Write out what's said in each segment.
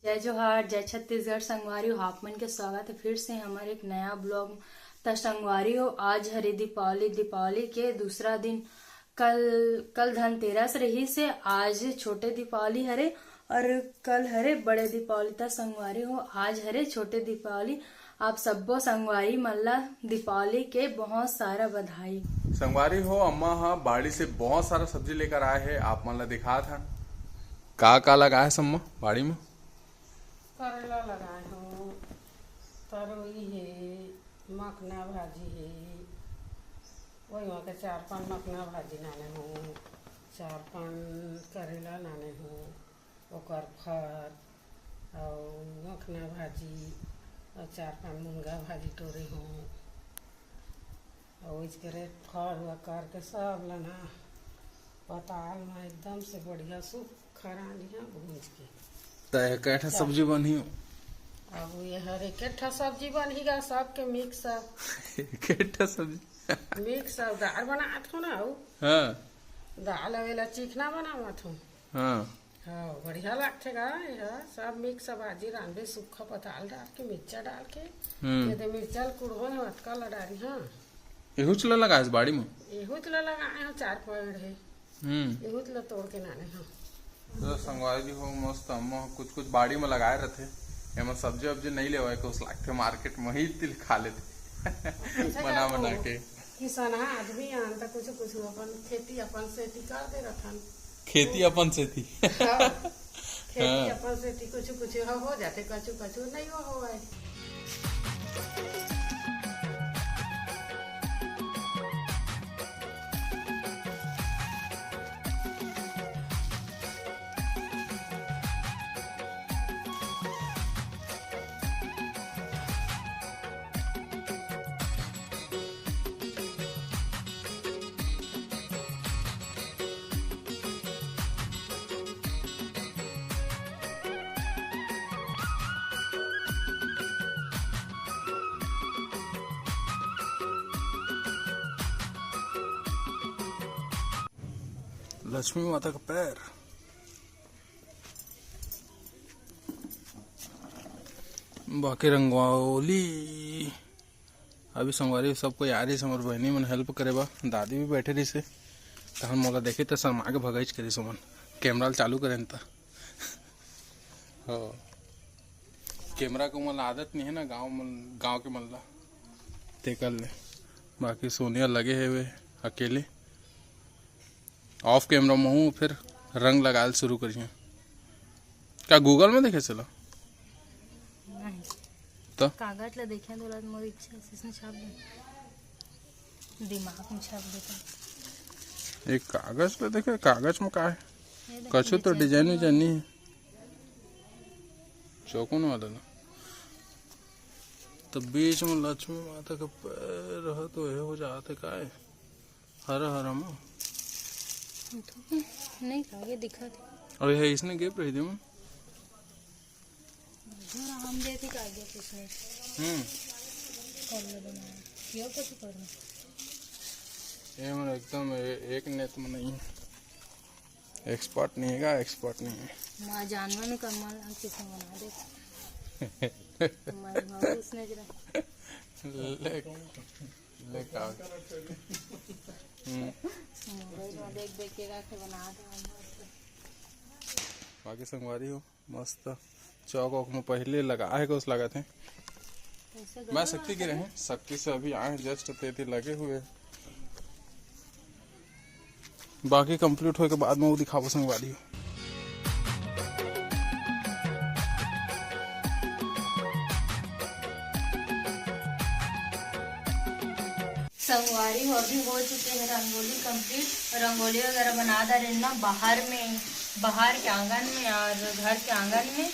जय जोहार, जय छत्तीसगढ़। संगवारी हो, आप मन के स्वागत है फिर से हमारे एक नया ब्लॉग में। तो संगवारी हो, आज हरी दीपावली। दीपावली के दूसरा दिन कल धनतेरस रही से आज छोटे दीपावली हरे और कल हरे बड़े दीपावली। तो संगवारी हो, आज हरे छोटे दीपावली। आप सबो संगवारी मल्ला दीपावली के बहुत सारा बधाई। संगवारी हो, अम्मा हाँ बाड़ी से बहुत सारा सब्जी लेकर आए हैं। आप मन ला दिखा था का लगा है सम्मा बाड़ी में। करेला लगाए हूँ, तरोई है, मखना भाजी है, वही वहाँ के 4-5 मखना भाजी नाने हूँ, 4-5 करेला नाने हूँ, ओकर फर और मखना भाजी और 4-5 मुनगा भाजी टोरे हूँ और इसके फर हुआ करके सब लना पताल में एकदम से बढ़िया सूखा रानिया भूंज के कैठा सब्जी बनी हो। अब ये हर एक सब्जी बनेगा सबके मिक्स कैठा सब्जी मिक्स दाल बनात हो ना हो। हाँ दाल अवेला चिकना बनावत हूँ। हाँ हाँ बढ़िया लगतेगा। यह सब मिक्स भाजी रांधे सूखा पताल डाल के मिर्चा डाल के ये मिर्चा कुड़ो है अटका लडारी। हाँ एहू चला लगा इस बाड़ी में। एहू तो लगाए हैं 4 पेड़ है। एहू तो तोड़ के नाने हैं। तो संगवारी जी हो मस्त अम्मा कुछ बाड़ी में लगाए रहते। एमा सब्जी वब्जी नहीं लेवा के उस लागते मार्केट में ही तिल खा लेते बना के। किसान आदमी आनता कुछ अपन खेती अपन सेती कर दे रखन। खेती अपन से थी खेती अपन सेती कुछ हो जाते कुछ नहीं हो। लक्ष्मी माता का पैर। बाकी रंगोली अभी संगवारी सबको आ रही से हमारे बहनी मन हेल्प करे बा। दादी भी बैठे रही से तो हम मोला देखे तो शर्मा के भगाइच करी सुमन कैमरा चालू करें तो। हाँ कैमरा को मन आदत नहीं है ना गांव के मन ला ते कर ले। बाकी सोनिया लगे है वे अकेले ऑफ कैमरा में हूँ फिर रंग लगाल शुरू करिए। क्या गूगल में देखे चला तो कागज ला देखा तो मोर इच्छा इसने छाप दे दिमाग में छाप देता। एक कागज पे देखे कागज में का है कछु तो डिजाइन विजाइन नहीं है चौकोन वाला ना। तो बीच में लक्ष्मी माता का पैर रहा तो ये हो जाते का है हरा हरा में नहीं आगे दिखा थे और यह इसने गिफ्ट रही थी मैं हम देते कागज किसने कॉलर बनाया क्यों कुछ करना ये मैं एकदम एक नेत में नहीं एक्सपर्ट नहीं है एक्सपर्ट नहीं है। माँ जानवर ने कमाल किसने बना दे हमारे भाव उसने जरा ले का देख के बना दे। बाकी संगवारी हो मस्त चौक वौक में पहले लगा है कुछ लगा थे। मैं शक्ति के रहे शक्ति से अभी आए जस्ट ते लगे हुए। बाकी कंप्लीट होने के बाद में वो दिखाओ संगवारी हो। संगवारी हो भी हो चुके हैं रंगोली कंप्लीट। रंगोली वगैरह बना दे रहे ना बाहर के आंगन में और घर के आंगन में।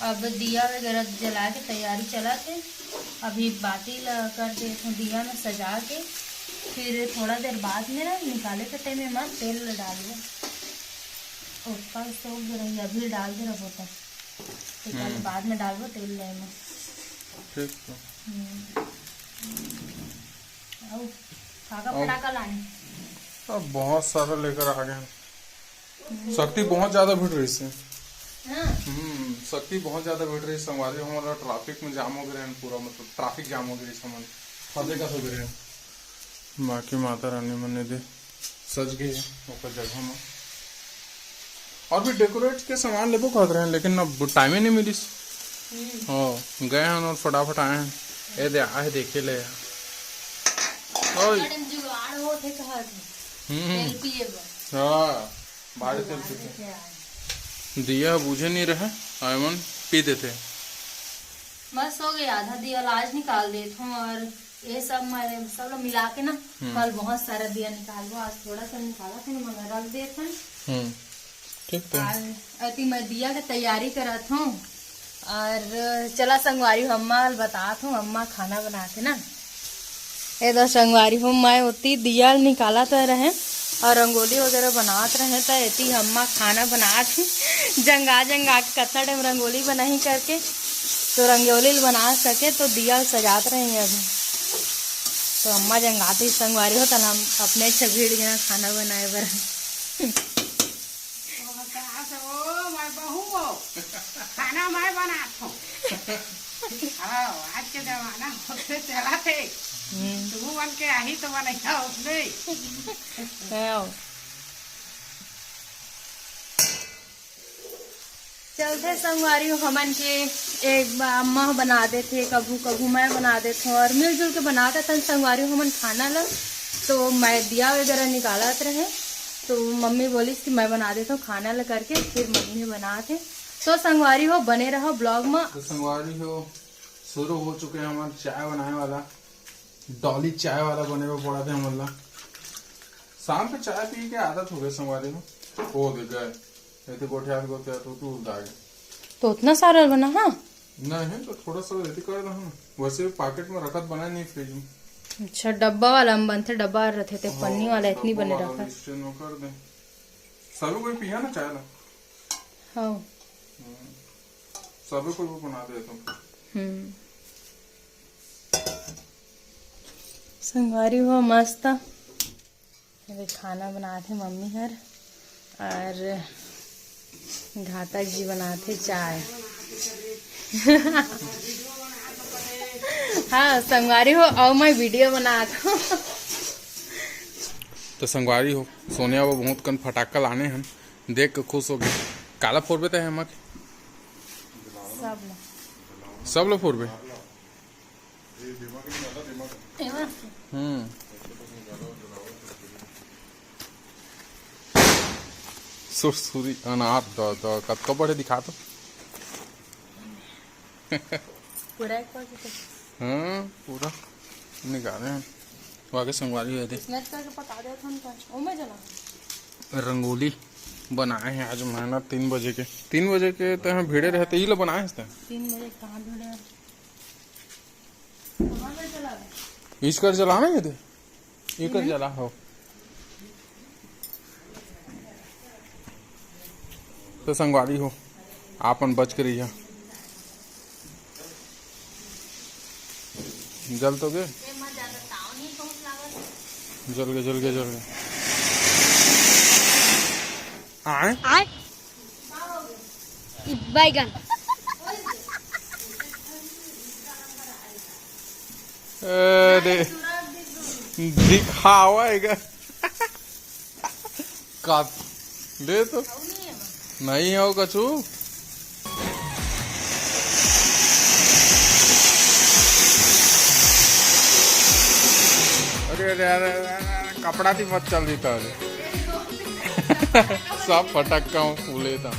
अब दिया वगैरह जला के तैयारी चला थे। अभी बाती कर दे दिया में सजा के फिर थोड़ा देर बाद में ना निकाले के टाइम में मत तेल डाल दो ऊपर सोख रही अभी डाल दे रहा होता तो बाद में डाल दो तेल ले में ठीक तो फटाका लाने अब बहुत सारा लेकर आ गए। शक्ति बहुत ज्यादा भिड़ रही से। शक्ति बहुत ज्यादा बैठ रही संगवारी हमारा ट्रैफिक में जाम हो गए हैं पूरा, मतलब ट्रैफिक जाम हो गई सामान फदे का हो गए हैं। बाकी माता रानी मन दे सज गई है ओकर जगह में, और भी डेकोरेट के सामान लेबो कहते रहे लेकिन अब टाइम ही नहीं मिली। हाँ गए हैं और फटाफट आए हैं। ए दे आए देखे ले ओए जुगाड़ हो थे कहा तेल पिए बा। हाँ बाहर तेल पीते दिया बुझे नहीं रहे आयमन पी देते। बस हो गया, आधा दिया आज निकाल देता हूँ और ये सब मैं सब लोग मिला के ना कल बहुत सारा दिया निकाल, आज थोड़ा सा निकाला फिर मगर रख देते हैं। ठीक है अति मैं दिया की तैयारी करत हूँ और चला संगवारी अम्मा बतात हूँ, अम्मा खाना बनाते ना ये तो संगवारी हूँ मैं उतनी दिया निकाला तो रहे और रंगोली वगैरह बनाते रहे तो इतनी अम्मा खाना बनात जंगा जंगा के कतना टाइम रंगोली बनाई करके तो रंगोली बना सके तो दिया सजात रहेंगे अभी। तो अम्मा जंगाती संगवारी हो तो हम अपने से भीड़ गया खाना बनाए बर। मैं बहू हो खाना मैं बनाता हूँ। आज के जमाना होते चला थे तू बन के आई तो बनाया उसने। चलते संगवारी हमन के एक बार अम्मा बना देते कभू कभू मैं बना देती हूँ और मिलजुल के बनाते थे संगवारी हमन खाना ला। तो मैं दिया वगैरह निकालत रहे तो मम्मी बोली कि मैं बना देता हूँ खाना ला करके, फिर मम्मी बनाते। तो संगवारी हो बने रहो ब्लॉग में। तो संगवारी हो शुरू हो चुके हैं हमारे चाय बनाने वाला, डॉली चाय वाला बने हुए पड़ा थे हमारा। शाम पे चाय पी के आदत हो गई संगवारी में। ओ देख गए ऐसे गोठिया गोठिया तो तू उदागे तो उतना सारा बना। हाँ नहीं तो थोड़ा सा रेती कर दो, वैसे पैकेट में रखत बना नहीं फ्रिज में। अच्छा डब्बा वाला हम बनते डब्बा रहते थे पन्नी वाला इतनी बने रखा। कर दे सभी कोई पिया ना चाय ला। हाँ सभी कोई वो बना दे तुम। संगवारी हो मस्त अभी खाना बनाते मम्मी हर और घातक जी बनाते चाय। हाँ संगवारी हो और मैं वीडियो बनाता हूँ। तो संगवारी हो सोनिया वो बहुत कन फटाका लाने हैं, देख के खुश हो गए। काला फोड़बे तो है हम सब लोग फोड़बे। सुरसुरी अनार तो कब बड़े दिखा तो। हाँ पूरा निकाले हैं आगे संगवारी है रंगोली बनाए हैं आज मेहनत 3 बजे के तो हम भीड़े रहते ही लोग बनाए हैं 3 बजे कहाँ भीड़े इसकर जलाना है थे इकर जला हो। तो संगवारी हो आपन बच कर रही जल तो गए जल गए आए बैगन अरे दिखावाएगा का ले तो नहीं हो कछु। अरे कपड़ा थी मत चल रही था सब फटक्का फूले था।